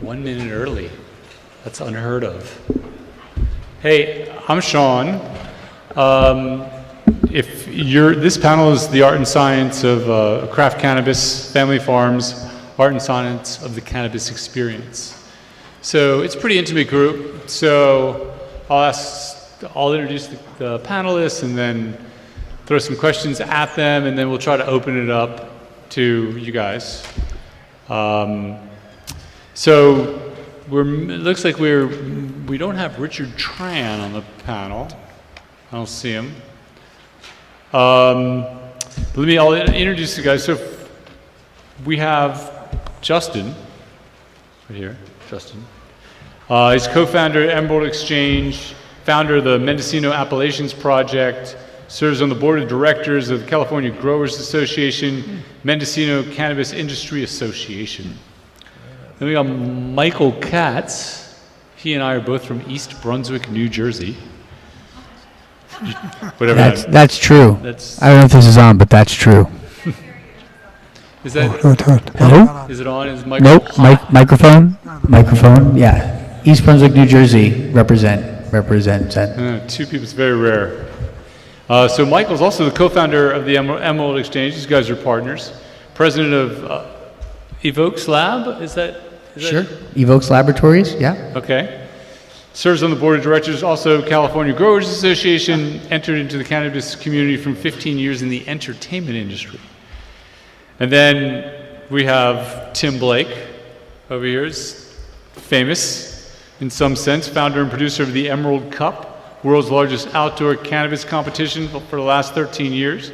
1 minute early. That's unheard of. Hey, I'm Sean. This panel is the art and science of craft cannabis, family farms, art and science of the cannabis experience. So it's a pretty intimate group. So I'll introduce the panelists and then throw some questions at them, and then we'll try to open it up to you guys. So it looks like we don't have Richard Tran on the panel. I don't see him. I'll introduce you guys. So we have Justin, right here, Justin. He's co-founder of Emerald Exchange, founder of the Mendocino Appalachians Project, serves on the board of directors of the California Growers Association, Mendocino Cannabis Industry Association. Then we got Michael Katz. He and I are both from East Brunswick, New Jersey. Whatever. That's true. I don't know if this is on, but that's true. Is that? Hello? Is it on? Is Nope. Microphone. Microphone. Yeah. East Brunswick, New Jersey. Represent. Two people. It's very rare. So Michael's also the co-founder of the Emerald Exchange. These guys are partners. President of Evokes Lab. Is that sure? Evokes Laboratories. Yeah. Okay. Serves on the board of directors, also California Growers Association, entered into the cannabis community from 15 years in the entertainment industry. And then we have Tim Blake over here, is famous in some sense, founder and producer of the Emerald Cup, world's largest outdoor cannabis competition for the last 13 years.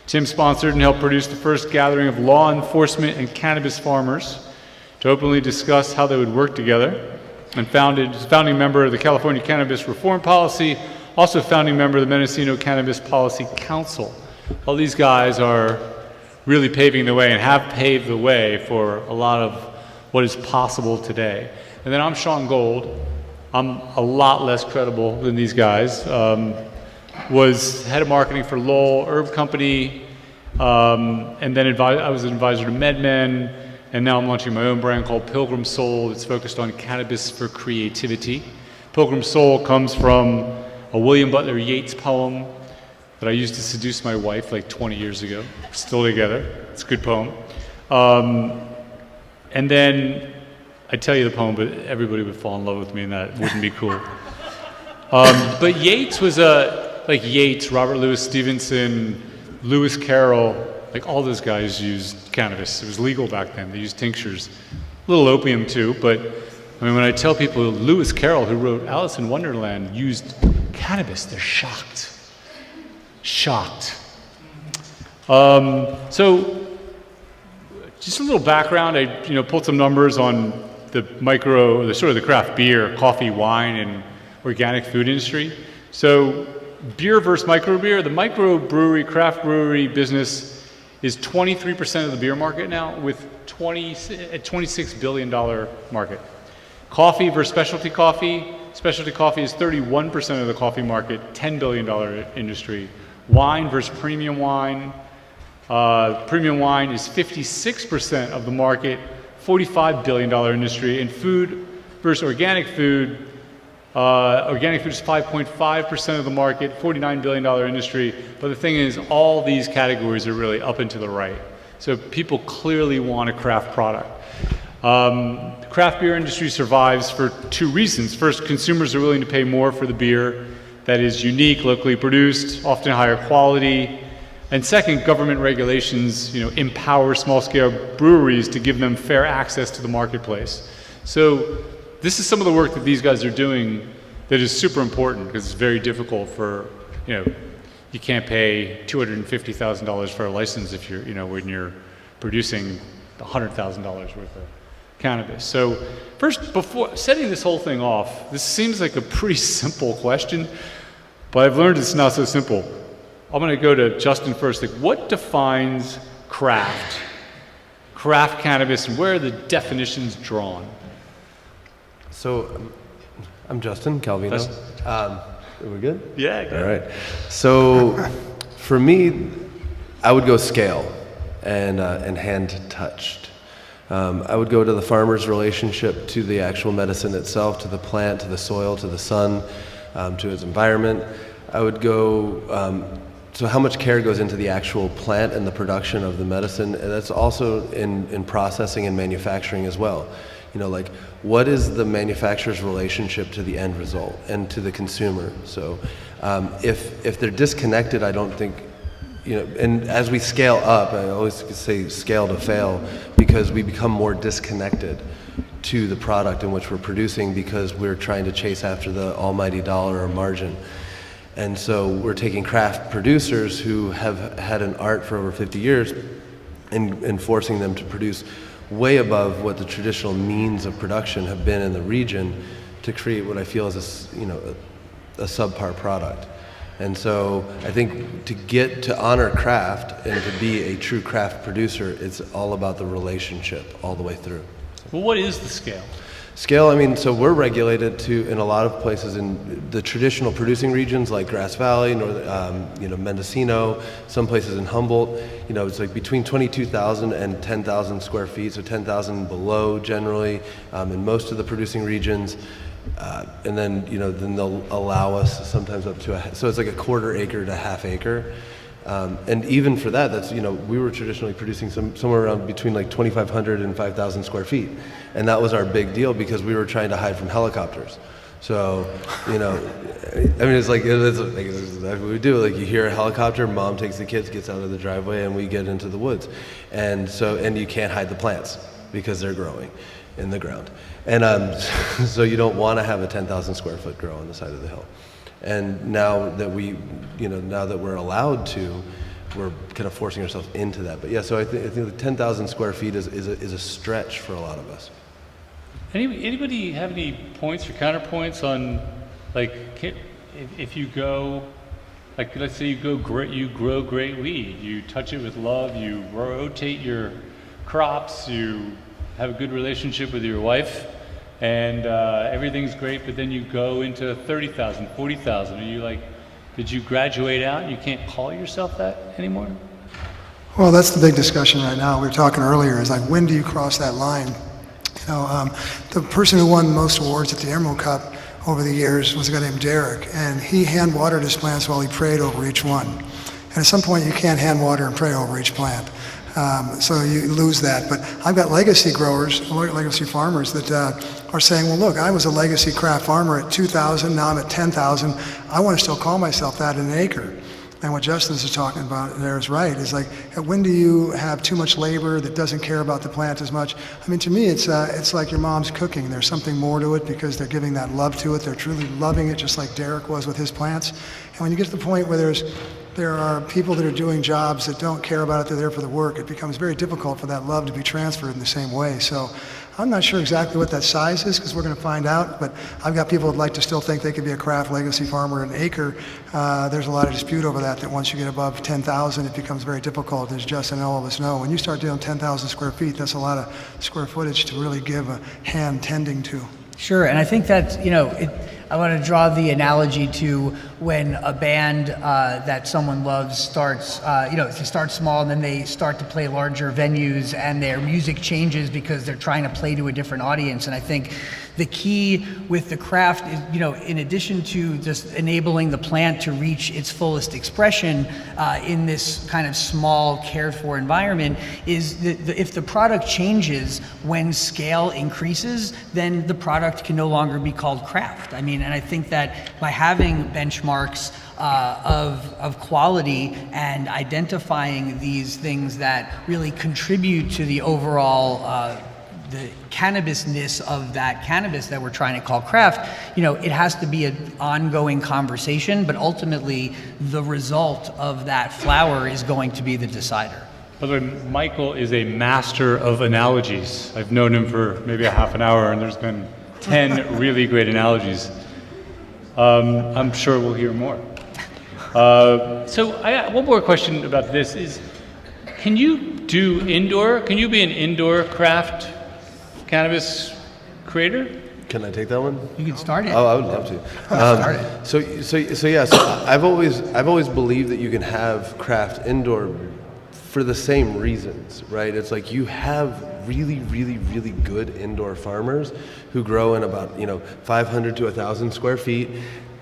Tim sponsored and helped produce the first gathering of law enforcement and cannabis farmers to openly discuss how they would work together. And founding member of the California Cannabis Reform Policy, also founding member of the Mendocino Cannabis Policy Council. All these guys are really paving the way and have paved the way for a lot of what is possible today. And then I'm Sean Gold. I'm a lot less credible than these guys. Was head of marketing for Lowell Herb Company, and then I was an advisor to MedMen. And now I'm launching my own brand called Pilgrim Soul. It's focused on cannabis for creativity. Pilgrim Soul comes from a William Butler Yeats poem that I used to seduce my wife like 20 years ago. Still together. It's a good poem. And then I'd tell you the poem, but everybody would fall in love with me, and that wouldn't be cool. But Yeats was like Yeats, Robert Louis Stevenson, Lewis Carroll. Like all those guys used cannabis. It was legal back then. They used tinctures. A little opium too, but I mean, when I tell people Lewis Carroll, who wrote Alice in Wonderland, used cannabis, they're shocked. Shocked. So just a little background. I pulled some numbers on the craft beer, coffee, wine, and organic food industry. So beer versus microbeer. The microbrewery, craft brewery business is 23% of the beer market now, with a $26 billion market. Coffee versus specialty coffee. Specialty coffee is 31% of the coffee market, $10 billion industry. Wine versus premium wine. Premium wine is 56% of the market, $45 billion industry. And food versus organic food. Organic food is 5.5% of the market, $49 billion industry. But the thing is, all these categories are really up and to the right. So people clearly want a craft product. The craft beer industry survives for two reasons. First, consumers are willing to pay more for the beer that is unique, locally produced, often higher quality. And second, government regulations, empower small-scale breweries to give them fair access to the marketplace. So this is some of the work that these guys are doing that is super important, because it's very difficult for, you can't pay $250,000 for a license if you're, when you're producing $100,000 worth of cannabis. So first, before setting this whole thing off, this seems like a pretty simple question, but I've learned it's not so simple. I'm going to go to Justin first. Like, what defines craft cannabis, and where are the definitions drawn? So, I'm Justin Calvino. Are we good? Yeah, good. All right. So, for me, I would go scale and hand touched. I would go to the farmer's relationship to the actual medicine itself, to the plant, to the soil, to the sun, to its environment. I would go, so how much care goes into the actual plant and the production of the medicine, and that's also in processing and manufacturing as well. You know, like, what is the manufacturer's relationship to the end result and to the consumer? So if they're disconnected, I don't think, you know, and as we scale up, I always say scale to fail, because we become more disconnected to the product in which we're producing because we're trying to chase after the almighty dollar or margin. And so we're taking craft producers who have had an art for over 50 years and forcing them to produce way above what the traditional means of production have been in the region to create what I feel is a subpar product. And so I think to get to honor craft and to be a true craft producer, it's all about the relationship all the way through. Well, what is the scale? Scale, I mean, so we're regulated to, in a lot of places in the traditional producing regions like Grass Valley, Mendocino, some places in Humboldt, it's like between 22,000 and 10,000 square feet, so 10,000 below generally in most of the producing regions. And then, then they'll allow us sometimes up to so it's like a quarter acre to half acre. And even for that, that's, we were traditionally producing somewhere around between like 2,500 and 5,000 square feet. And that was our big deal because we were trying to hide from helicopters. So, it's like what we do. Like, you hear a helicopter, mom takes the kids, gets out of the driveway, and we get into the woods. And you can't hide the plants because they're growing in the ground. And so you don't want to have a 10,000 square foot grow on the side of the hill. And now that now that we're allowed to, we're kind of forcing ourselves into that. But yeah, so I think the 10,000 square feet is a stretch for a lot of us. Anybody have any points or counterpoints on, like, if you go, like, let's say you grow great weed, you touch it with love, you rotate your crops, you have a good relationship with your wife, and everything's great, but then you go into 30,000, 40,000. Are you like, did you graduate out and you can't call yourself that anymore? Well, that's the big discussion right now. We were talking earlier, is like, when do you cross that line? The person who won most awards at the Emerald Cup over the years was a guy named Derek, and he hand watered his plants while he prayed over each one. And at some point you can't hand water and pray over each plant. So you lose that. But I've got legacy growers, legacy farmers that are saying, well, look, I was a legacy craft farmer at 2,000, now I'm at 10,000. I want to still call myself that in an acre. And what Justin is talking about there is right, is like, when do you have too much labor that doesn't care about the plant as much? I mean, to me, it's like your mom's cooking. There's something more to it because they're giving that love to it. They're truly loving it, just like Derek was with his plants. And when you get to the point where there are people that are doing jobs that don't care about it, they're there for the work, it becomes very difficult for that love to be transferred in the same way. So I'm not sure exactly what that size is, because we're going to find out, but I've got people that like to still think they could be a craft legacy farmer an acre. There's a lot of dispute over that once you get above 10,000, it becomes very difficult, as Justin and all of us know. When you start doing 10,000 square feet, that's a lot of square footage to really give a hand tending to. Sure, and I think that, I want to draw the analogy to when a band that someone loves starts, they start small and then they start to play larger venues and their music changes because they're trying to play to a different audience. And I think the key with the craft is, in addition to just enabling the plant to reach its fullest expression in this kind of small, cared for environment, is if the product changes when scale increases, then the product can no longer be called craft. I mean, and I think that by having benchmarks of quality and identifying these things that really contribute to the overall the cannabisness of that cannabis that we're trying to call craft, it has to be an ongoing conversation, but ultimately the result of that flower is going to be the decider. By the way, Michael is a master of analogies. I've known him for maybe a half an hour, and there's been 10 really great analogies. I'm sure we'll hear more. So I got one more question about this is, can you be an indoor craft cannabis creator? Can I take that one? You can start it. Oh, I would love to. So I've always believed that you can have craft indoor for the same reasons, right? It's like you have really, really, really good indoor farmers who grow in about 500 to 1,000 square feet.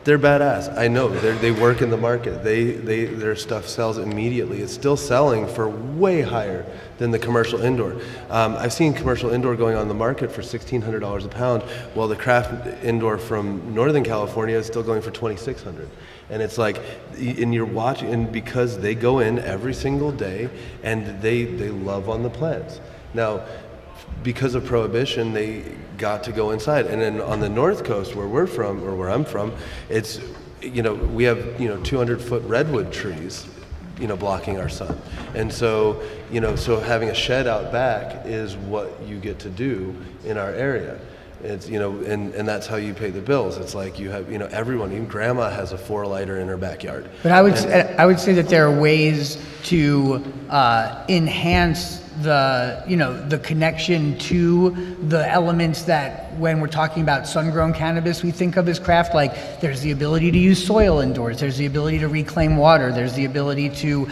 They're badass. I know. They work in the market. Their stuff sells immediately. It's still selling for way higher than the commercial indoor. I've seen commercial indoor going on the market for $1,600 a pound, while the craft indoor from Northern California is still going for $2,600. And it's like, and you're watching, and because they go in every single day and they love on the plants. Now, because of prohibition, they got to go inside. And then on the North Coast, where we're from, or where I'm from, it's, we have, 200-foot redwood trees, blocking our sun. And so, so having a shed out back is what you get to do in our area. It's, and that's how you pay the bills. It's like you have, everyone, even grandma has a 4-lighter in her backyard. But I would say that there are ways to enhance the connection to the elements that when we're talking about sun-grown cannabis we think of as craft. Like, there's the ability to use soil indoors, there's the ability to reclaim water, there's the ability to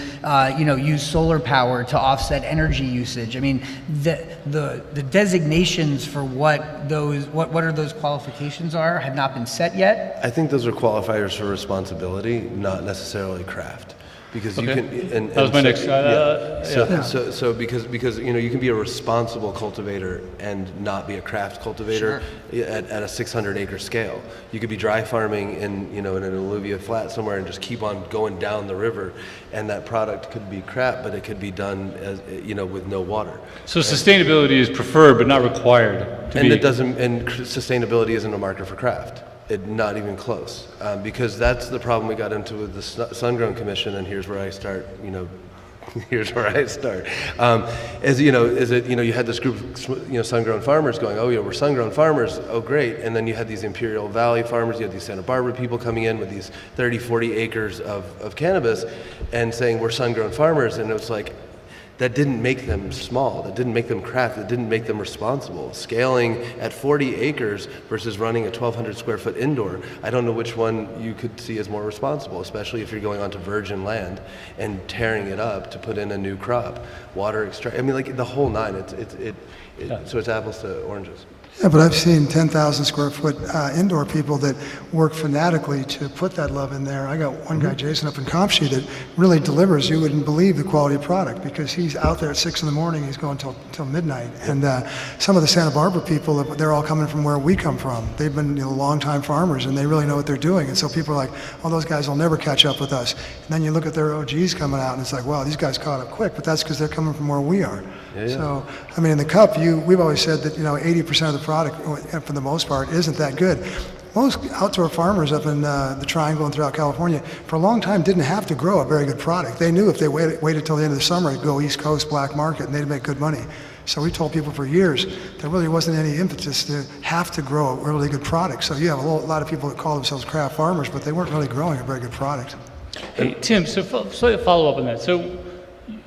use solar power to offset energy usage. I mean, the designations for what are those qualifications have not been set yet. I think those are qualifiers for responsibility, not necessarily craft. Because you can, and that was my next. So because you can be a responsible cultivator and not be a craft cultivator. Sure. at a 600-acre scale. You could be dry farming in in an alluvia flat somewhere and just keep on going down the river, and that product could be crap, but it could be done as with no water. So sustainability is preferred but not required. Sustainability isn't a marker for craft. Not even close, because that's the problem we got into with the Sun-Grown Commission, and here's where I start. Here's where I start. You had this group of sun-grown farmers going, oh yeah, we're sun-grown farmers, oh great, and then you had these Imperial Valley farmers, you had these Santa Barbara people coming in with these 30, 40 acres of cannabis, and saying we're sun-grown farmers, and it was like, that didn't make them small, that didn't make them craft, that didn't make them responsible. Scaling at 40 acres versus running a 1,200 square foot indoor, I don't know which one you could see as more responsible, especially if you're going onto virgin land and tearing it up to put in a new crop, water extract, like the whole nine. So it's apples to oranges. Yeah, but I've seen 10,000 square foot indoor people that work fanatically to put that love in there. I got one guy, Jason, up in Compshe that really delivers. You wouldn't believe the quality of product, because he's out there at 6 in the morning. He's going till midnight. And some of the Santa Barbara people, they're all coming from where we come from. They've been long-time farmers, and they really know what they're doing. And so people are like, oh, those guys will never catch up with us. And then you look at their OGs coming out, and it's like, wow, these guys caught up quick. But that's because they're coming from where we are. Yeah. So, in the cup, we've always said that 80% of the product, for the most part, isn't that good. Most outdoor farmers up in the Triangle and throughout California, for a long time, didn't have to grow a very good product. They knew if they waited till the end of the summer, it'd go East Coast black market, and they'd make good money. So we told people for years there really wasn't any impetus to have to grow a really good product. So you have a lot of people that call themselves craft farmers, but they weren't really growing a very good product. Hey, Tim, so follow up on that. So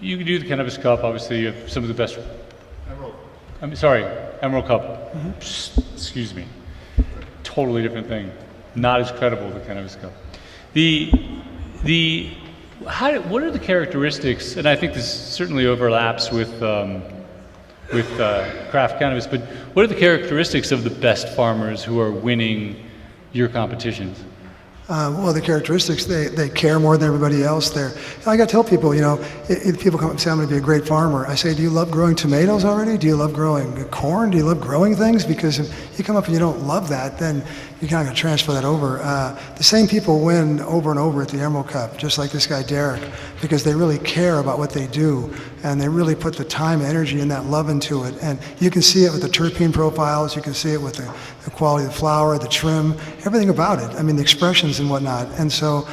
you do the Cannabis Cup, obviously you have some of the best. Emerald Cup. Mm-hmm. Excuse me. Totally different thing. Not as credible as the Cannabis Cup. What are the characteristics? And I think this certainly overlaps with craft cannabis. But what are the characteristics of the best farmers who are winning your competitions? Well, the characteristics, they care more than everybody else. I got to tell people, if people come up and say, I'm going to be a great farmer, I say, do you love growing tomatoes already? Do you love growing corn? Do you love growing things? Because if you come up and you don't love that, then you're not going to transfer that over. The same people win over and over at the Emerald Cup, just like this guy Derek, because they really care about what they do, and they really put the time, energy, and that love into it. And you can see it with the terpene profiles, you can see it with the quality of the flower, the trim, everything about it. The expressions and whatnot. And so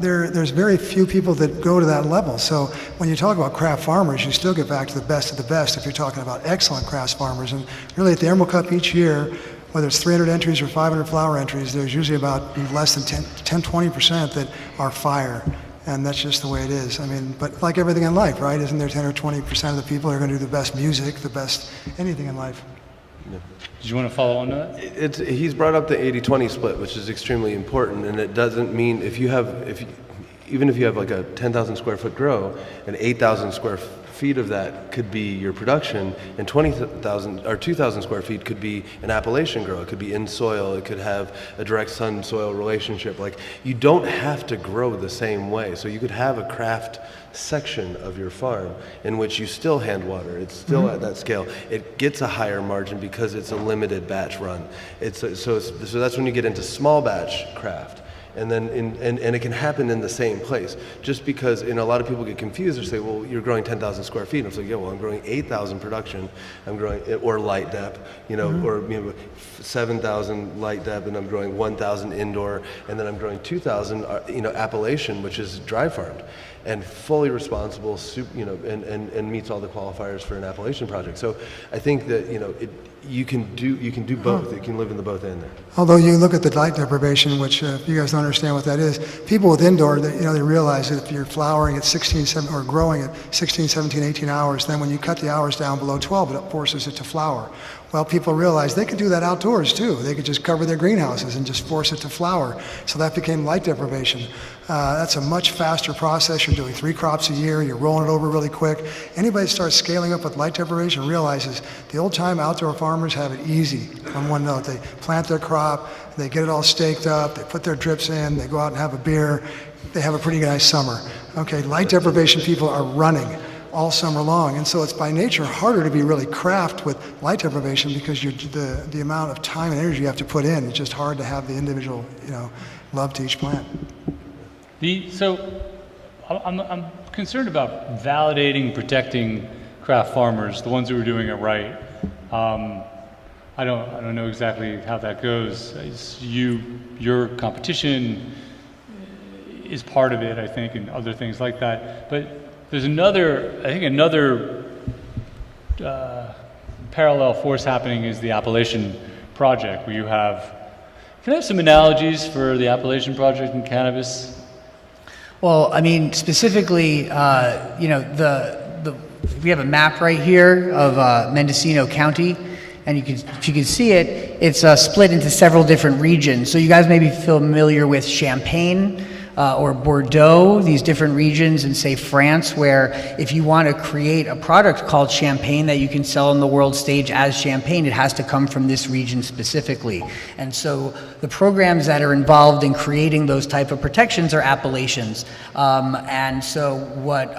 there's very few people that go to that level. So when you talk about craft farmers, you still get back to the best of the best if you're talking about excellent craft farmers. And really at the Emerald Cup each year, whether it's 300 entries or 500 flower entries, there's usually about less than 10-20% that are fire. And that's just the way it is. But like everything in life, right? Isn't there 10 or 20% of the people who are going to do the best music, the best anything in life? Yeah. Did you want to follow on to that? He's brought up the 80-20 split, which is extremely important, and it doesn't mean even if you have like a 10,000 square foot grow, an 8,000 square feet of that could be your production, and 20,000 or 2,000 square feet could be an appellation grow. It could be in soil. It could have a direct sun-soil relationship. Like, you don't have to grow the same way. So you could have a craft section of your farm in which you still hand water. It's still at that scale. It gets a higher margin because it's a limited batch run. So that's when you get into small batch craft. And then and it can happen in the same place. Just because, a lot of people get confused or say, well, you're growing 10,000 square feet. And it's like, yeah, well, I'm growing 8,000 production. I'm growing, or light dep, or 7,000 light dep, and I'm growing 1,000 indoor, and then I'm growing 2,000, appellation, which is dry farmed and fully responsible, and meets all the qualifiers for an Appalachian project. So I think that you can do both. You can live in the both end there. Although you look at the light deprivation, which if you guys don't understand what that is, people with indoor, they realize that if you're flowering at 16, 17, or growing at 16, 17, 18 hours, then when you cut the hours down below 12, it forces it to flower. Well, people realize they could do that outdoors too. They could just cover their greenhouses and just force it to flower. So that became light deprivation. That's a much faster process. You're doing 3 crops a year. You're rolling it over really quick. Anybody that starts scaling up with light deprivation realizes the old-time outdoor farmers have it easy on one note. They plant their crop, they get it all staked up, they put their drips in, they go out and have a beer, they have a pretty nice summer. Okay, light deprivation people are running all summer long, and so it's by nature harder to be really craft with light deprivation because the amount of time and energy you have to put in. It's just hard to have the individual, love to each plant. So I'm concerned about validating, protecting craft farmers, the ones who are doing it right. I don't know exactly how that goes. Your competition is part of it, I think, and other things like that. But there's another parallel force happening is the Appalachian Project, where you have. Can I have some analogies for the Appalachian Project in cannabis? Well, I mean, specifically, we have a map right here of Mendocino County, and if you can see it, it's split into several different regions. So you guys may be familiar with Champagne or Bordeaux, these different regions in, say, France, where if you want to create a product called champagne that you can sell on the world stage as champagne, it has to come from this region specifically. And so the programs that are involved in creating those type of protections are appellations. And so what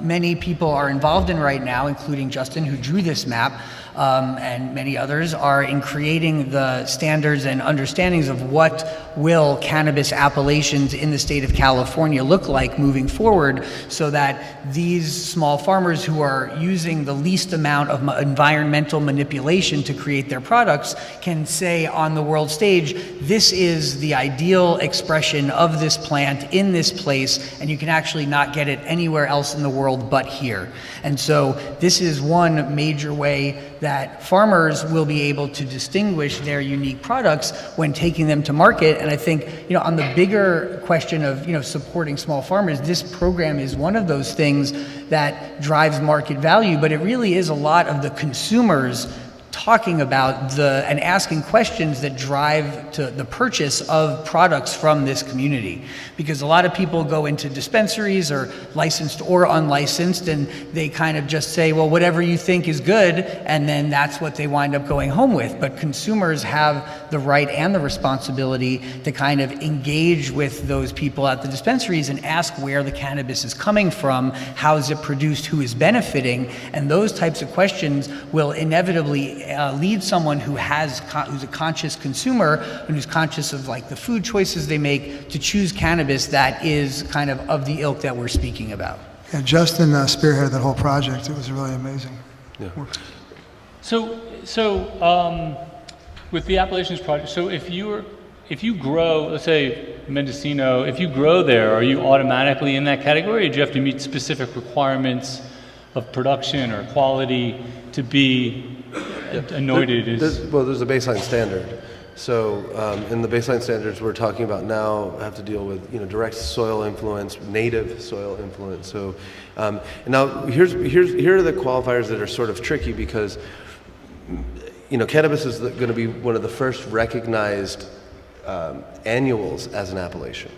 many people are involved in right now, including Justin, who drew this map, and many others, are in creating the standards and understandings of what will cannabis appellations in the state of California look like moving forward, so that these small farmers who are using the least amount of environmental manipulation to create their products can say on the world stage, this is the ideal expression of this plant in this place, and you can actually not get it anywhere else in the world but here. And so this is one major way that farmers will be able to distinguish their unique products when taking them to market. And I think, on the bigger question of, supporting small farmers, this program is one of those things that drives market value, but it really is a lot of the consumers talking about and asking questions that drive to the purchase of products from this community. Because a lot of people go into dispensaries, or licensed or unlicensed, and they kind of just say, well, whatever you think is good, and then that's what they wind up going home with. But consumers have the right and the responsibility to kind of engage with those people at the dispensaries and ask where the cannabis is coming from, how is it produced, who is benefiting, and those types of questions will inevitably lead someone who's a conscious consumer and who's conscious of the food choices they make to choose cannabis that is kind of the ilk that we're speaking about. Yeah, Justin spearheaded that whole project. It was really amazing. Yeah. So with the Appalachians Project, so if you grow, let's say Mendocino, if you grow there, are you automatically in that category, or do you have to meet specific requirements of production or quality to be anointed as? There's a baseline standard. So in the baseline standards we're talking about now have to deal with direct soil influence, native soil influence. So now here are the qualifiers that are sort of tricky, because cannabis is going to be one of the first recognized annuals as an appellation.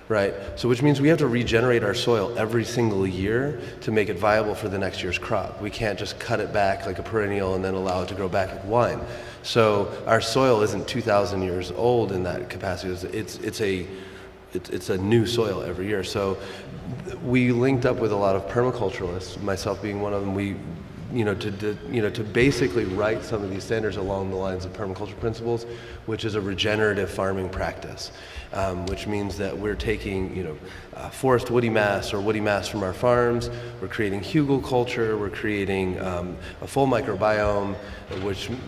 right? So which means we have to regenerate our soil every single year to make it viable for the next year's crop. We can't just cut it back like a perennial and then allow it to grow back like wine. So our soil isn't 2,000 years old in that capacity. It's a new soil every year. So we linked up with a lot of permaculturalists, myself being one of them. We, to basically write some of these standards along the lines of permaculture principles, which is a regenerative farming practice, which means that we're taking, forest woody mass or woody mass from our farms. We're creating hugelkultur. We're creating a full microbiome,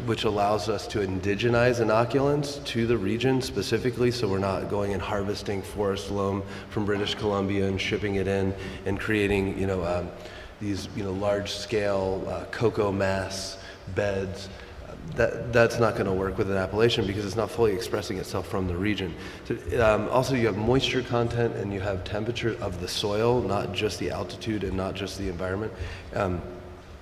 which allows us to indigenize inoculants to the region specifically, so we're not going and harvesting forest loam from British Columbia and shipping it in and creating, these large-scale cocoa mass beds. That's not going to work with an appellation because it's not fully expressing itself from the region. So, also, you have moisture content and you have temperature of the soil, not just the altitude and not just the environment.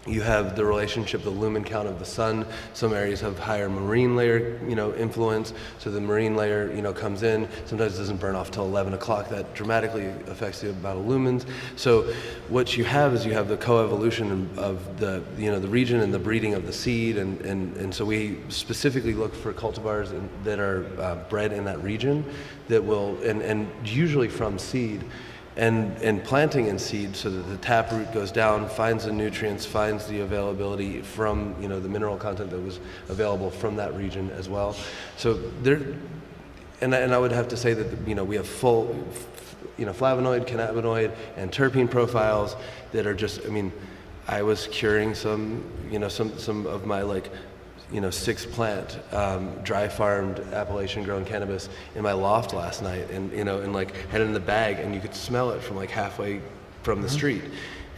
You have the relationship, the lumen count of the sun. Some areas have higher marine layer, influence. So the marine layer, comes in. Sometimes it doesn't burn off till 11 o'clock. That dramatically affects the amount of lumens. So what you have is you have the coevolution of the, the region and the breeding of the seed. And so we specifically look for cultivars that are bred in that region that will, and usually from seed. And planting in seed so that the taproot goes down, finds the nutrients, finds the availability from the mineral content that was available from that region as well. So there, and I would have to say that we have full flavonoid, cannabinoid, and terpene profiles that are just. I was curing some of my 6 plant, dry farmed Appalachian grown cannabis in my loft last night, and had it in the bag, and you could smell it from halfway from the street,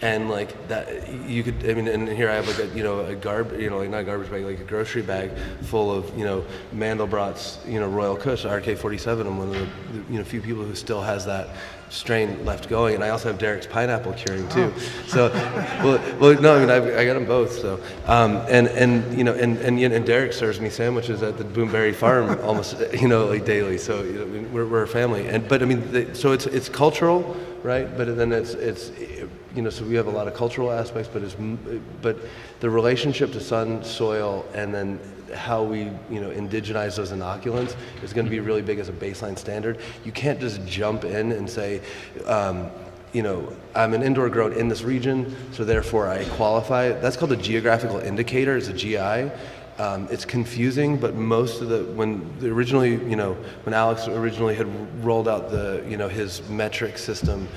and that you could. And here I have a not a garbage bag, a grocery bag full of Mandelbrot's Royal Kush RK-47. I'm one of the few people who still has that strain left going, and I also have Derek's pineapple curing too. So, I got them both. So, and Derek serves me sandwiches at the Boomberry Farm almost, daily. So, we're a family. So it's cultural, right? But then it's so we have a lot of cultural aspects, but the relationship to sun, soil, and then how we indigenize those inoculants is going to be really big as a baseline standard. You can't just jump in and say, I'm an indoor grown in this region, so therefore I qualify. That's called a geographical indicator. It's a GI. It's confusing, but most of when Alex originally had rolled out his metric system,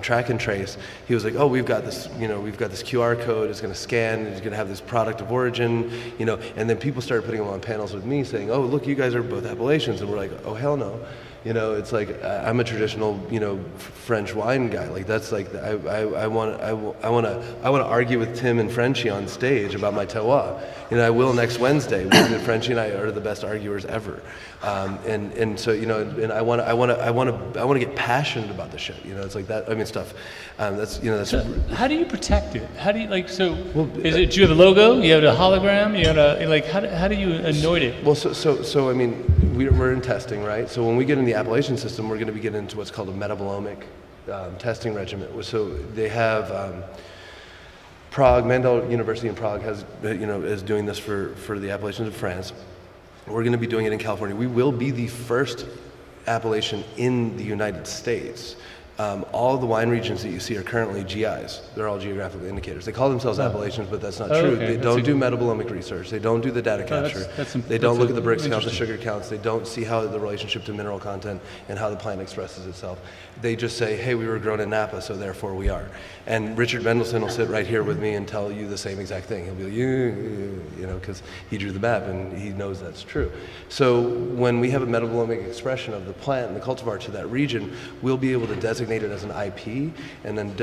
track and trace, he was like, oh, we've got this QR code, it's going to scan, it's going to have this product of origin, and then people started putting them on panels with me saying, oh, look, you guys are both Appalachians, and we're like, oh, hell no. It's like I'm a traditional, French wine guy. That's I want to argue with Tim and Frenchie on stage about my terroir. I will next Wednesday. Frenchie and I are the best arguers ever. So and I want to get passionate about the shit. It's like that. Stuff. That's. So how do you protect it? How do you do you have a logo? You have a hologram? You have how do you anoint it? Well, so we're in testing, right? So when we get in the Appalachian system, we're going to be getting into what's called a metabolomic testing regimen. So they have Prague, Mandel University in Prague is doing this for the Appalachians of France. We're going to be doing it in California. We will be the first appellation in the United States. All the wine regions that you see are currently GIs. They're all geographical indicators. They call themselves appellations, but that's not true. Okay. They don't do metabolomic research. They don't do the data capture. They don't look at the Brix counts, the sugar counts. They don't see how the relationship to mineral content and how the plant expresses itself. They just say, hey, we were grown in Napa, so therefore we are. And Richard Mendelsohn will sit right here with me and tell you the same exact thing. He'll be like, because he drew the map and he knows that's true. So when we have a metabolomic expression of the plant and the cultivar to that region, we'll be able to designate it as an IP, and then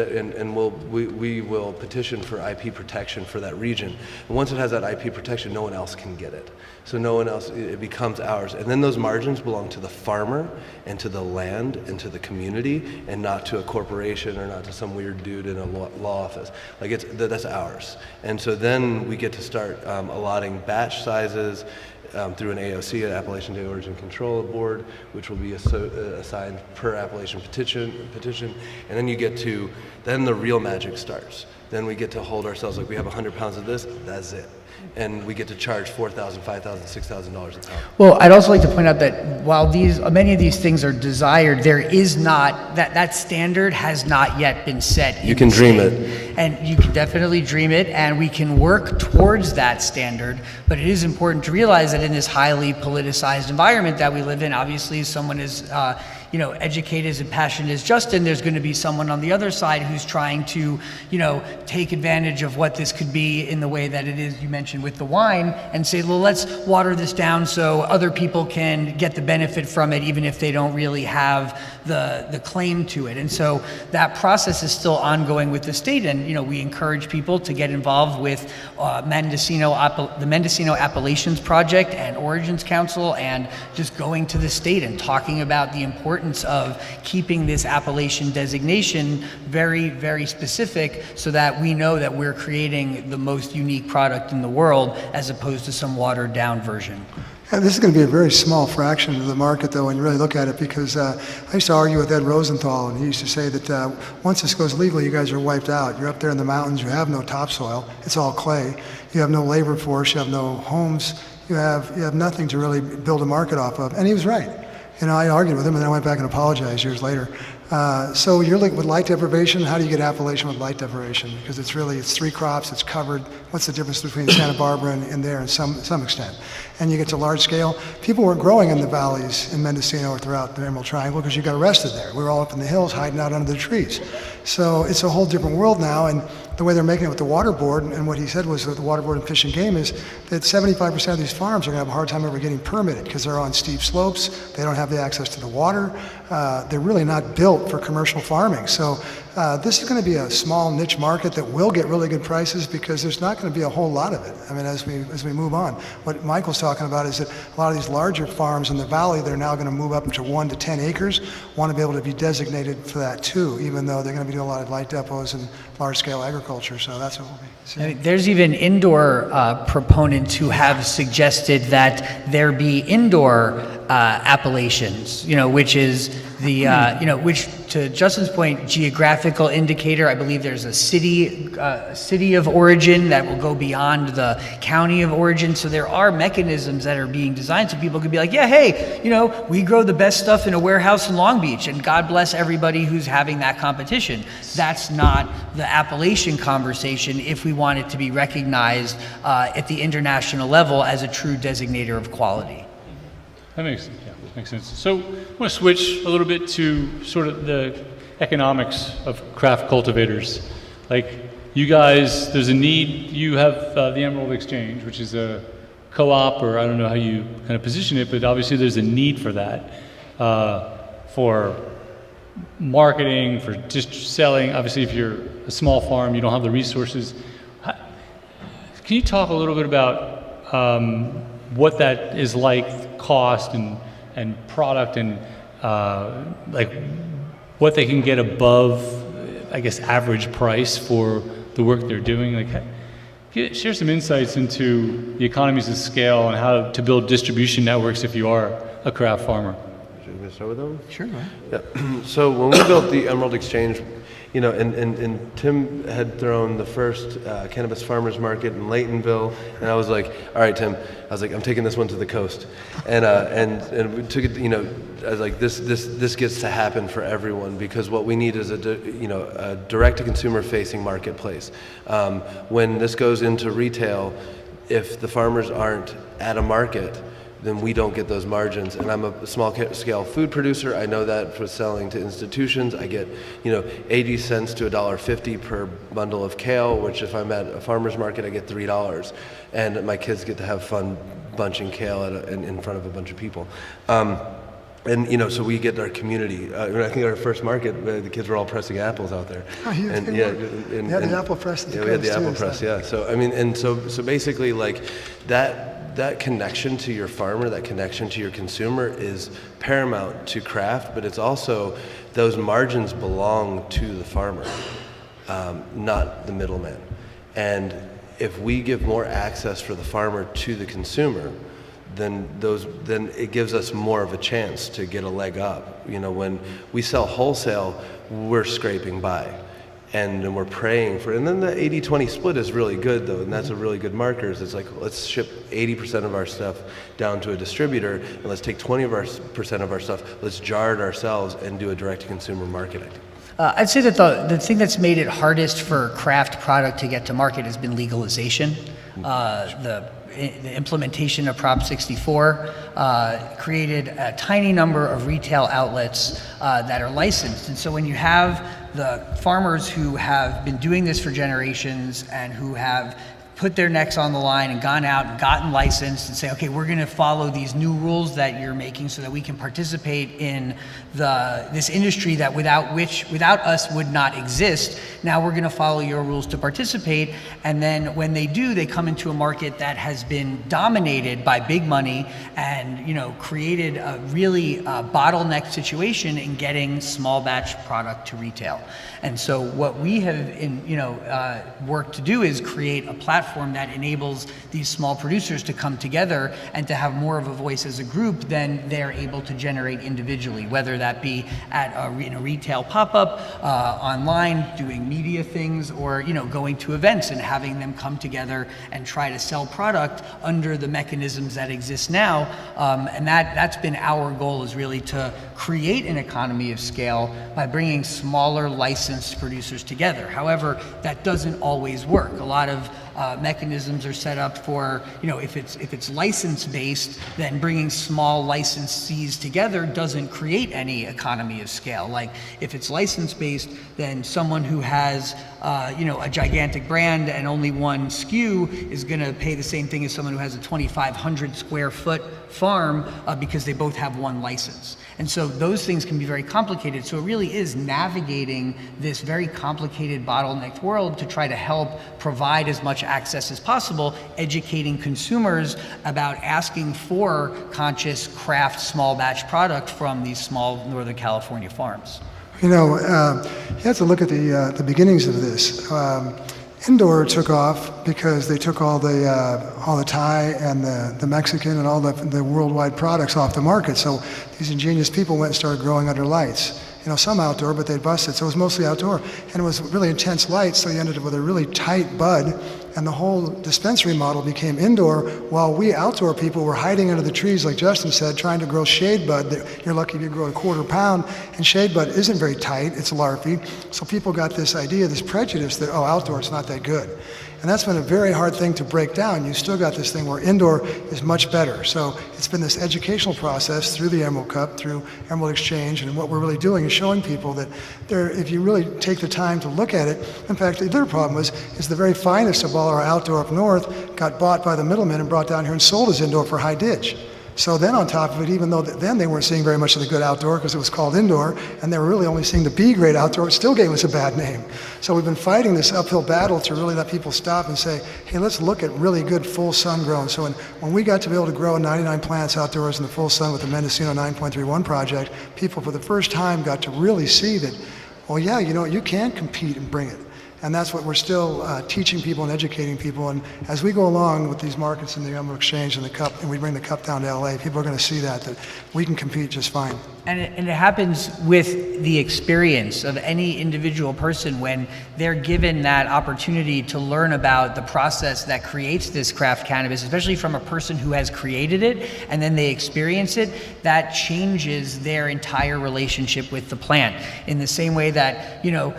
we will petition for IP protection for that region. And once it has that IP protection, no one else can get it. So no one else, it becomes ours. And then those margins belong to the farmer and to the land and to the community, and not to a corporation or not to some weird dude in a law office. That's ours. And so then we get to start allotting batch sizes, through an AOC, an Appalachian Day Origin Control Board, which will be assigned per Appalachian petition, and then you get to, then the real magic starts. Then we get to hold ourselves like we have 100 pounds of this, that's it. And we get to charge $4,000, $5,000, $6,000 a pound. Well, I'd also like to point out that while many of these things are desired, there is not, that standard has not yet been set. You can dream it. And you can definitely dream it, and we can work towards that standard, but it is important to realize that in this highly politicized environment that we live in, obviously someone is, educated as passionate as Justin, there's going to be someone on the other side who's trying to, take advantage of what this could be in the way that it is, you mentioned, with the wine, and say, well, let's water this down so other people can get the benefit from it, even if they don't really have the claim to it. And so that process is still ongoing with the state, and we encourage people to get involved with the Mendocino Appalachians Project and Origins Council, and just going to the state and talking about the importance of keeping this appellation designation very, very specific, so that we know that we're creating the most unique product in the world, as opposed to some watered down version. And this is going to be a very small fraction of the market, though, when you really look at it, because I used to argue with Ed Rosenthal, and he used to say that once this goes legal, you guys are wiped out. You're up there in the mountains, you have no topsoil, it's all clay, you have no labor force, you have no homes, you have nothing to really build a market off of. And he was right. I argued with him, and then I went back and apologized years later. So you're like with light deprivation, how do you get appellation with light deprivation? Because it's 3 crops, it's covered. What's the difference between Santa Barbara and there in some extent? And you get to large scale. People weren't growing in the valleys in Mendocino or throughout the Emerald Triangle because you got arrested there. We were all up in the hills hiding out under the trees. So it's a whole different world now, and the way they're making it with the water board, and what he said was with the water board and Fish and Game, is that 75% of these farms are going to have a hard time ever getting permitted because they're on steep slopes, they don't have the access to the water, they're really not built for commercial farming. So this is going to be a small niche market that will get really good prices because there's not going to be a whole lot of it. I mean, as we move on. What Michael's talking about is that a lot of these larger farms in the valley, they're now going to move up into 1 to 10 acres, want to be able to be designated for that too, even though they're going to be doing a lot of light depots and large-scale agriculture. So that's what we'll be seeing. I mean, there's even indoor proponents who have suggested that there be indoor appellations, which is the, which, to Justin's point, geographical indicator. I believe there's a city of origin that will go beyond the county of origin. So there are mechanisms that are being designed so people could be like, yeah, hey, we grow the best stuff in a warehouse in Long Beach, and God bless everybody who's having that competition. That's not the appellation conversation if we want it to be recognized at the international level as a true designator of quality. That makes sense. So I want to switch a little bit to sort of the economics of craft cultivators. Like you guys, there's a need, you have the Emerald Exchange, which is a co-op, or I don't know how you kind of position it, but obviously there's a need for that, for marketing, for just selling. Obviously if you're a small farm, you don't have the resources. Can you talk a little bit about what that is like, cost and product, and like what they can get above, I guess, average price for the work they're doing? Like, share some insights into the economies of scale and how to build distribution networks if you are a craft farmer. Should we start with them? Sure. Yeah. So when we built the Emerald Exchange, and Tim had thrown the first cannabis farmers market in Laytonville, and I was like, all right, Tim, I'm taking this one to the coast, and we took it, I was like, this gets to happen for everyone, because what we need is a direct-to-consumer facing marketplace. When this goes into retail, if the farmers aren't at a market, then we don't get those margins. And I'm a small scale food producer. I know that for selling to institutions, I get 80 cents to $1.50 per bundle of kale, which if I'm at a farmer's market, I get $3. And my kids get to have fun bunching kale in front of a bunch of people. And so we get our community. I think our first market, the kids were all pressing apples out there. Oh, yeah, and, we had the apple press. Yeah, we had the apple press. Yeah. So so basically, like that connection to your farmer, that connection to your consumer is paramount to craft. But it's also, those margins belong to the farmer, not the middleman. And if we give more access for the farmer to the consumer, then it gives us more of a chance to get a leg up. You know, when we sell wholesale, we're scraping by, and then we're praying for it. And then the 80-20 split is really good, though, and that's a really good marker. It's like, let's ship 80% of our stuff down to a distributor, and let's take 20% of our stuff, let's jar it ourselves and do a direct-to-consumer marketing. I'd say that the thing that's made it hardest for craft product to get to market has been legalization. The implementation of Prop 64 created a tiny number of retail outlets that are licensed. And so when you have the farmers who have been doing this for generations and who have put their necks on the line and gone out and gotten licensed and say, okay, we're going to follow these new rules that you're making so that we can participate in this industry that without us would not exist. Now we're going to follow your rules to participate. And then when they do, they come into a market that has been dominated by big money and, you know, created a really bottleneck situation in getting small batch product to retail. And so what we have worked to do is create a platform that enables these small producers to come together and to have more of a voice as a group than they're able to generate individually, whether that be at a retail pop-up, online, doing media things, or, you know, going to events and having them come together and try to sell product under the mechanisms that exist now. And that's been our goal, is really to create an economy of scale by bringing smaller licensed producers together. However, that doesn't always work. A lot of mechanisms are set up for, you know, if it's license based, then bringing small licensees together doesn't create any economy of scale. Like if it's license based, then someone who has a gigantic brand and only one SKU is going to pay the same thing as someone who has a 2,500 square foot farm because they both have one license. And so those things can be very complicated. So it really is navigating this very complicated bottlenecked world to try to help provide as much access as possible, educating consumers about asking for conscious craft small batch product from these small Northern California farms. You know, you have to look at the beginnings of this. Indoor took off because they took all the Thai and the Mexican and all the worldwide products off the market. So these ingenious people went and started growing under lights. You know, some outdoor, but they busted. So it was mostly outdoor. And it was really intense light, so you ended up with a really tight bud. And the whole dispensary model became indoor, while we outdoor people were hiding under the trees, like Justin said, trying to grow shade bud. You're lucky if you grow a quarter pound, and shade bud isn't very tight, it's larvae. So people got this idea, this prejudice that, oh, outdoor, it's not that good. And that's been a very hard thing to break down. You still got this thing where indoor is much better. So it's been this educational process through the Emerald Cup, through Emerald Exchange, and what we're really doing is showing people that if you really take the time to look at it, in fact, the other problem is the very finest of all our outdoor up north got bought by the middlemen and brought down here and sold as indoor for high ditch. So then on top of it, even though then they weren't seeing very much of the good outdoor because it was called indoor, and they were really only seeing the B grade outdoor, it still gave us a bad name. So we've been fighting this uphill battle to really let people stop and say, hey, let's look at really good full sun grown. So when we got to be able to grow 99 plants outdoors in the full sun with the Mendocino 9.31 project, people for the first time got to really see that, well, yeah, you know, you can compete and bring it. And that's what we're still teaching people and educating people. And as we go along with these markets in the Emerald Exchange and the Cup, and we bring the Cup down to LA, people are going to see that we can compete just fine. And it happens with the experience of any individual person when they're given that opportunity to learn about the process that creates this craft cannabis, especially from a person who has created it, and then they experience it, that changes their entire relationship with the plant. In the same way that, you know,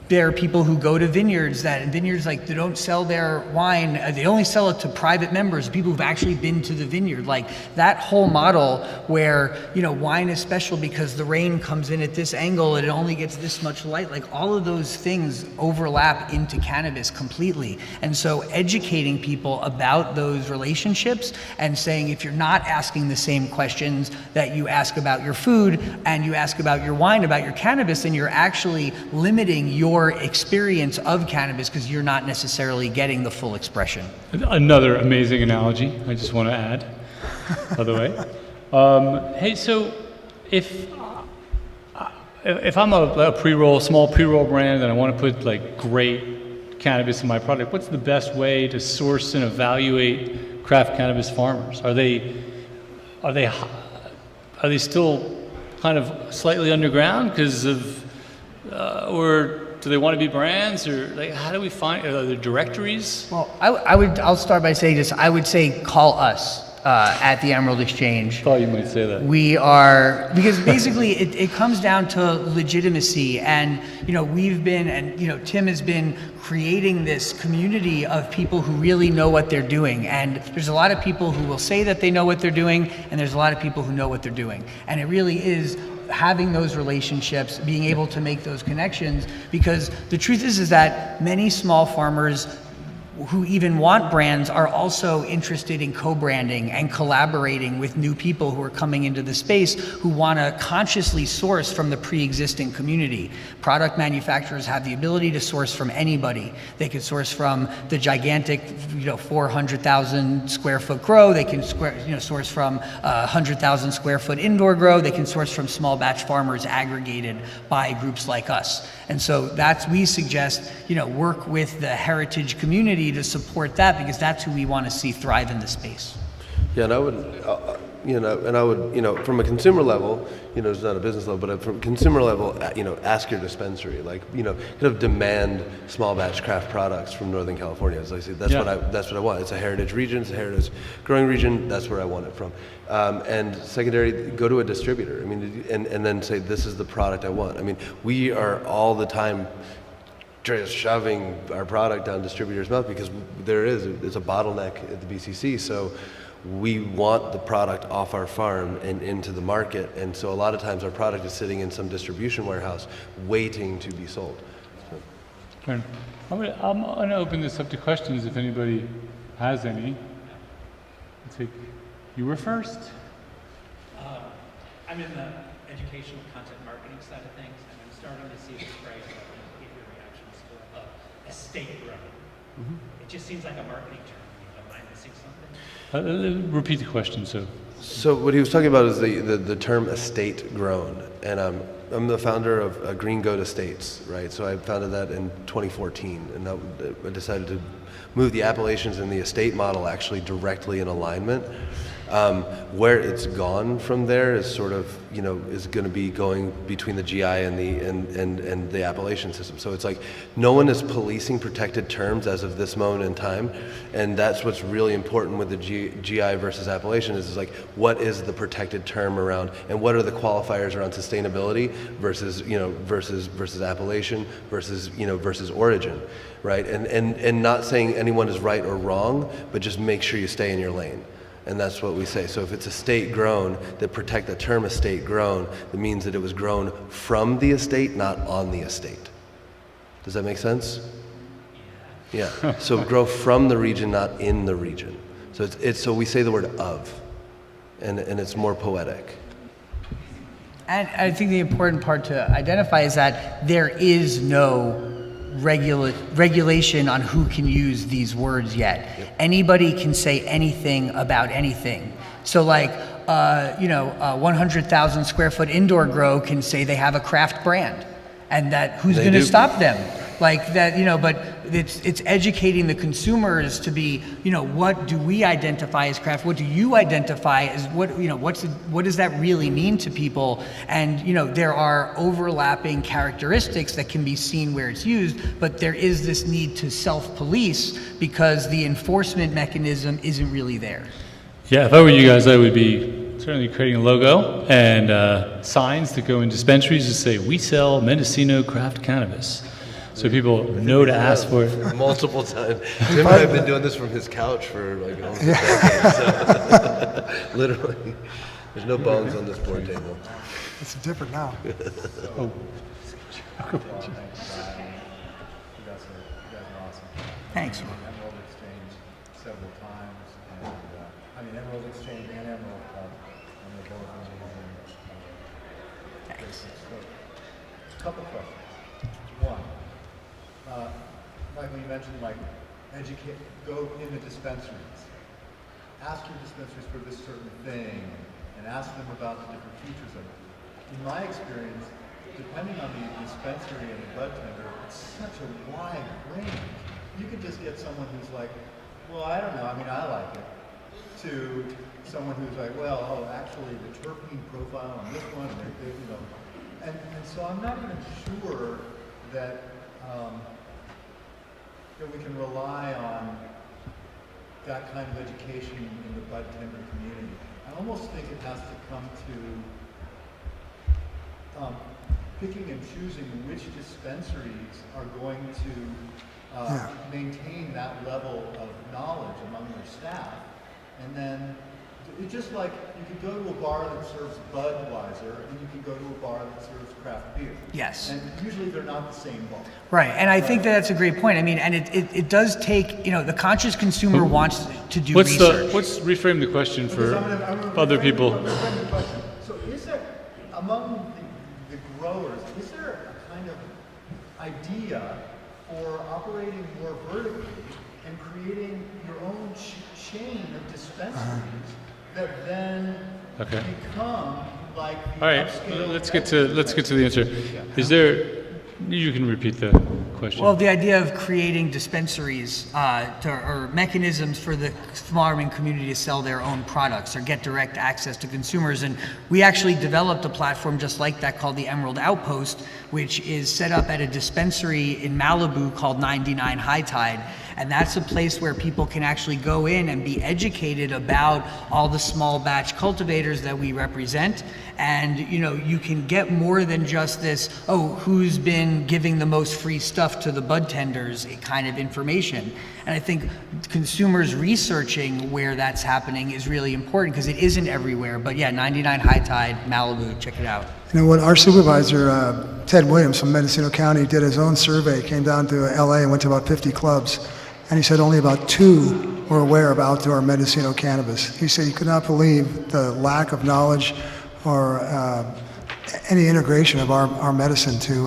there are people who go to vineyards like they don't sell their wine, they only sell it to private members, people who've actually been to the vineyard. Like that whole model where, you know, wine is special because the rain comes in at this angle and it only gets this much light, like all of those things overlap into cannabis completely. And so educating people about those relationships and saying, if you're not asking the same questions that you ask about your food and you ask about your wine, about your cannabis, then you're actually limiting your experience of cannabis because you're not necessarily getting the full expression. Another amazing analogy I just want to add, by the way. Hey, so if I'm a pre-roll, small pre-roll brand and I want to put like great cannabis in my product, what's the best way to source and evaluate craft cannabis farmers? Are they are they still kind of slightly underground because of, or do they want to be brands, or like how do we find, are there directories? Well, I'll start by saying this. I would say call us at the Emerald Exchange. I thought you might say that. We are, because basically it comes down to legitimacy, and we've been, and Tim has been creating this community of people who really know what they're doing, and there's a lot of people who will say that they know what they're doing, and there's a lot of people who know what they're doing, and it really is having those relationships, being able to make those connections, because the truth is that many small farmers who even want brands are also interested in co-branding and collaborating with new people who are coming into the space who want to consciously source from the pre-existing community. Product manufacturers have the ability to source from anybody. They can source from the gigantic 400,000 square foot grow. They can source from 100,000 square foot indoor grow. They can source from small batch farmers aggregated by groups like us. And so we suggest work with the heritage community to support that, because that's who we want to see thrive in the space. Yeah, and I would, from a consumer level, it's not a business level, but from a consumer level, ask your dispensary, kind of demand small batch craft products from Northern California. As I say, that's what I want. It's a heritage region, it's a heritage growing region. That's where I want it from. And secondary, go to a distributor. And then say, this is the product I want. We are all the time just shoving our product down distributors' mouth because it's a bottleneck at the BCC. So we want the product off our farm and into the market. And so a lot of times our product is sitting in some distribution warehouse waiting to be sold. So. I'm gonna open this up to questions if anybody has any. You were first. I'm in the educational content marketing side of things, and I'm starting to see this phrase about behavior reactions to estate growth. Mm-hmm. It just seems like a marketing term. Am I missing something? Repeat the question, So what he was talking about is the term estate grown, and I'm the founder of Green Goat Estates, right? So I founded that in 2014, and I decided to move the appellations and the estate model actually directly in alignment. Where it's gone from there is sort of, is going to be going between the GI and the appellation system. So it's like no one is policing protected terms as of this moment in time, and that's what's really important with the GI versus appellation is like what is the protected term around, and what are the qualifiers around sustainability versus versus appellation versus origin, right? And not saying anyone is right or wrong, but just make sure you stay in your lane. And that's what we say. So if it's estate grown, that protect the term estate grown, that means that it was grown from the estate, not on the estate. Does that make sense? Yeah. So grow from the region, not in the region. So so we say the word of, and it's more poetic. And I think the important part to identify is that there is no regulation on who can use these words yet. Yep. Anybody can say anything about anything. So 100,000 square foot indoor grow can say they have a craft brand, and that who's going to stop them? Like that, but it's educating the consumers to be, what do we identify as craft? What do you identify as what does that really mean to people? And, there are overlapping characteristics that can be seen where it's used, but there is this need to self-police because the enforcement mechanism isn't really there. Yeah, if I were you guys, I would be certainly creating a logo and signs that go in dispensaries to say, we sell Mendocino Craft Cannabis. So people know to ask for it. Multiple times. Tim and I have been doing this from his couch for almost a decade. So literally, there's no bones on this board table. It's different now. You guys are awesome. Thanks. Emerald Exchange several times, and Emerald Exchange and Emerald Club, and they're both amazing. Thanks. A couple questions. One, Michael, you mentioned go in the dispensaries. Ask your dispensaries for this certain thing, and ask them about the different features of it. In my experience, depending on the dispensary and the bud tender, it's such a wide range. You could just get someone who's like, well, I don't know, I like it. to someone who's like, well, oh, actually the terpene profile on this one, you know, and so I'm not even sure that that we can rely on that kind of education in the bud tender community. I almost think it has to come to picking and choosing which dispensaries are going to maintain that level of knowledge among their staff. And then, it's just like you could go to a bar that serves Budweiser and you can go to a bar that serves craft beer. Yes. And usually they're not the same bar. Right, and I think that's a great point. I mean, and it does take, you know, the conscious consumer wants to do research. Let's reframe the question for I'm gonna other reframe people. the question. So is there, among the growers, is there a kind of idea for operating more vertically and creating your own chain of dispensaries that then become like the All right, upscale let's get to the answer. Is there? You can repeat the question. Well, the idea of creating dispensaries or mechanisms for the farming community to sell their own products or get direct access to consumers. And we actually developed a platform just like that called the Emerald Outpost, which is set up at a dispensary in Malibu called 99 High Tide. And that's a place where people can actually go in and be educated about all the small batch cultivators that we represent. And, you know, you can get more than just this, oh, who's been giving the most free stuff to the bud tenders kind of information. And I think consumers researching where that's happening is really important because it isn't everywhere. But yeah, 99 High Tide, Malibu, check it out. You know, when our supervisor, Ted Williams from Mendocino County, did his own survey, came down to LA and went to about 50 clubs, and he said only about 2 were aware of outdoor medicinal cannabis. He said he could not believe the lack of knowledge or any integration of our medicine to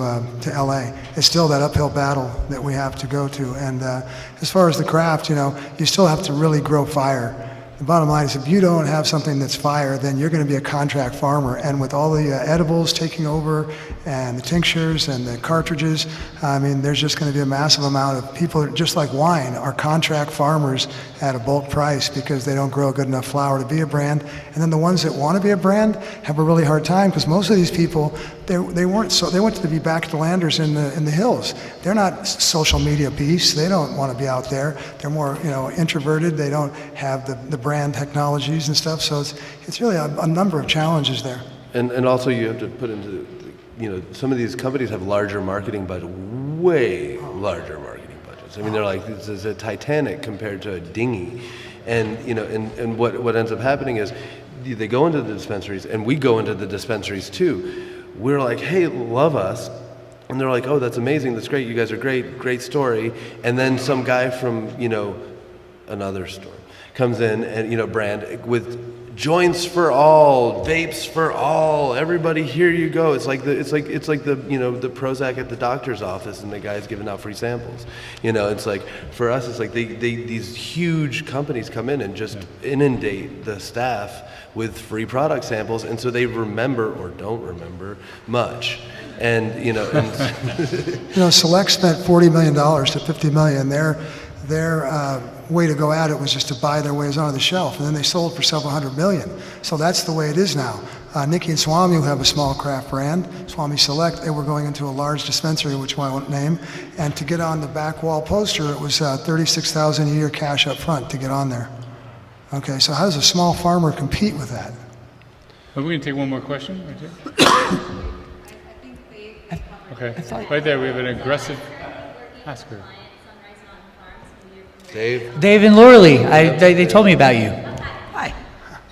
LA. It's still that uphill battle that we have to go to. And as far as the craft, you know, you still have to really grow fire. The bottom line is if you don't have something that's fire, then you're going to be a contract farmer. And with all the edibles taking over and the tinctures and the cartridges, I mean, there's just going to be a massive amount of people, just like wine, are contract farmers at a bulk price because they don't grow a good enough flower to be a brand. And then the ones that want to be a brand have a really hard time because most of these people, they went to be back to landers in the hills. They're not social media beasts. They don't want to be out there. They're more, you know, introverted. They don't have the brand technologies and stuff. So it's really a number of challenges there. And also you have to put into, you know, some of these companies have larger marketing budget, way larger marketing budgets. I mean, they're like, this is a Titanic compared to a dinghy. And, you know, and what ends up happening is they go into the dispensaries and we go into the dispensaries too. We're like, hey, love us. And they're like, oh, that's amazing. That's great. You guys are great. Great story. And then some guy from, you know, another store comes in and, you know, brand with joints for all, vapes for all, everybody, here you go. It's like the you know, the Prozac at the doctor's office and the guy's giving out free samples. You know, it's like, for us, it's like these huge companies come in and just inundate the staff with free product samples, and so they remember or don't remember much. And, you know, You know, Select spent $40 million to $50 million. Their way to go at it was just to buy their ways onto the shelf, and then they sold for several $100 million. So that's the way it is now. Nikki and Swami, who have a small craft brand, Swami Select, they were going into a large dispensary, which I won't name, and to get on the back wall poster, it was $36,000 a year cash up front to get on there. Okay, so how does a small farmer compete with that? Are we going to take one more question? Right here? Okay, right there we have an aggressive asker. Dave and Lorley, they told me about you. Hi.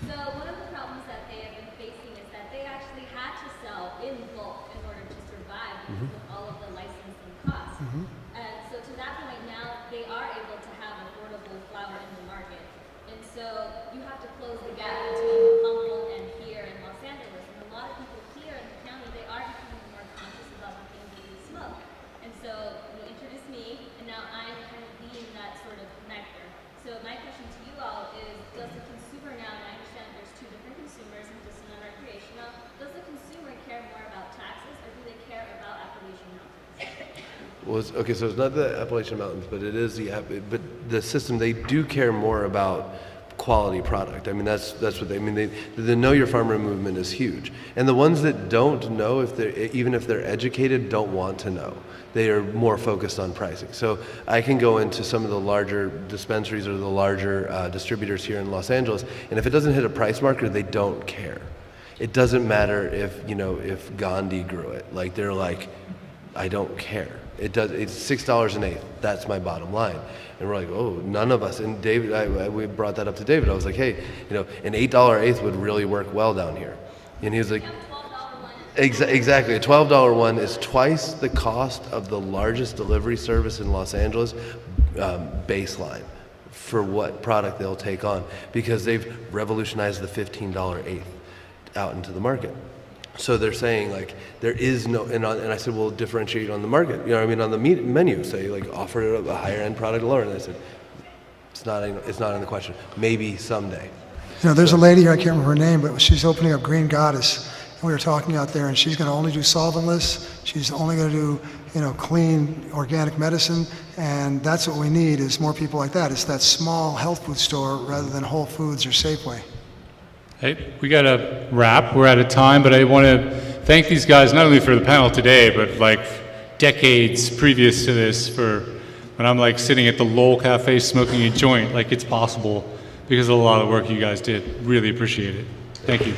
So one of the problems that they have been facing is that they actually had to sell in bulk in order to survive because of all of the licensing costs. And so to that point now, they are able to have affordable flower in the market. And so you have to close the gap between Humboldt and here in Los Angeles. And a lot of people here in the county, they are becoming more conscious about the things that they smoke. And so you introduced me, and now I'm kind of being that sort of connector. So my question to you all is, does the consumer now, and I understand there's two different consumers, medicinal and recreational, does the consumer care more about taxes or do they care about Appalachian Mountains? well, okay, so it's not the Appalachian Mountains, but it is but the system, they do care more about quality product. I mean, that's what they mean. The Know Your Farmer movement is huge. And the ones that don't know, even if they're educated, don't want to know. They are more focused on pricing. So I can go into some of the larger dispensaries or the larger distributors here in Los Angeles, and if it doesn't hit a price marker, they don't care. It doesn't matter if Gandhi grew it. Like, they're like, I don't care. It's $6 an eighth. That's my bottom line. And we're like, oh, none of us. And David, we brought that up to David. I was like, hey, an $8 eighth would really work well down here. And he was like, exactly. A $12 one is twice the cost of the largest delivery service in Los Angeles baseline for what product they'll take on, because they've revolutionized the $15 eighth out into the market. So they're saying, like, there is no, and I said, well, differentiate on the market. On the menu, say, like, offer a higher end product lower. And they said, it's not in the question. Maybe someday. There's a lady here, I can't remember her name, but she's opening up Green Goddess. And we were talking out there, and she's going to only do solventless. She's only going to do, clean organic medicine. And that's what we need, is more people like that. It's that small health food store rather than Whole Foods or Safeway. Hey, we got to wrap. We're out of time, but I want to thank these guys not only for the panel today, but like decades previous to this, for when I'm like sitting at the Lowell Cafe smoking a joint, like it's possible because of a lot of work you guys did. Really appreciate it. Thank you.